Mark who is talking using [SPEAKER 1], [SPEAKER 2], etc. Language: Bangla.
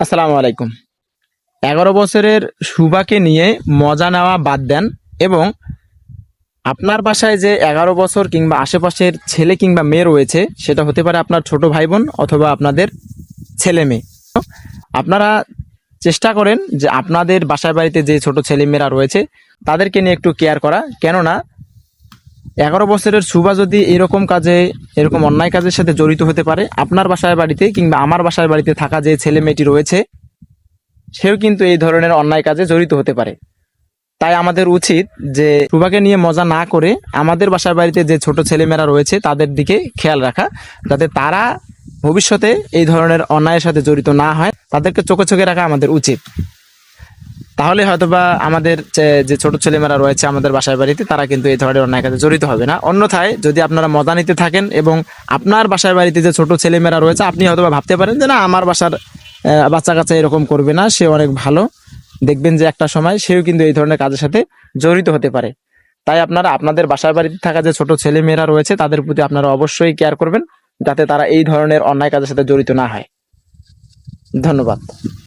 [SPEAKER 1] আসসালামু আলাইকুম। 11 বছরের শুভাকে নিয়ে মজা নেওয়া বাদ দেন এবং আপনার বাসায় যে 11 বছর কিংবা আশেপাশের ছেলে কিংবা মেয়ে রয়েছে, সেটা হতে পারে আপনার ছোট ভাই বোন অথবা আপনাদের ছেলে মেয়ে। আপনারা চেষ্টা করেন যে আপনাদের বাসায় বাড়িতে যে ছোট ছেলেমেয়েরা রয়েছে তাদেরকে নিয়ে একটু কেয়ার করা। কেননা 11 বছরের শুভা যদি এরকম অন্যায় কাজের সাথে জড়িত হতে পারে, আপনার বাসায় বাড়িতে কিংবা আমার বাসায় বাড়িতে থাকা যে ছেলে মেয়েটি রয়েছে সেও কিন্তু এই ধরনের অন্যায় কাজে জড়িত হতে পারে। তাই আমাদের উচিত যে শুভাকে নিয়ে মজা না করে আমাদের বাসার বাড়িতে যে ছোট ছেলেমেয়েরা রয়েছে তাদের দিকে খেয়াল রাখা, যাতে তারা ভবিষ্যতে এই ধরনের অন্যায়ের সাথে জড়িত না হয়। তাদেরকে চোখে চোখে রাখা আমাদের উচিত। তাহলে হয়তোবা আমাদের যে ছোট ছেলেমেয়েরা রয়েছে আমাদের বাসার বাড়িতে, তারা কিন্তু এই ধরনের অন্যায় কাজে জড়িত হবে না। অন্যথায় যদি আপনারা মজা নিতে থাকেন এবং আপনার বাসার বাড়িতে যে ছোট ছেলেমেয়েরা রয়েছে, আপনি হয়তোবা ভাবতে পারেন যে না, আমার বাসার বাচ্চা কাচ্চা এরকম করবে না, সে অনেক ভালো, দেখবেন যে একটা সময় সেও কিন্তু এই ধরনের কাজের সাথে জড়িত হতে পারে। তাই আপনারা আপনাদের বাসার বাড়িতে থাকা যে ছোট ছেলে মেয়েরা রয়েছে তাদের প্রতি আপনারা অবশ্যই কেয়ার করবেন, যাতে তারা এই ধরনের অন্যায় কাজের সাথে জড়িত না হয়। ধন্যবাদ।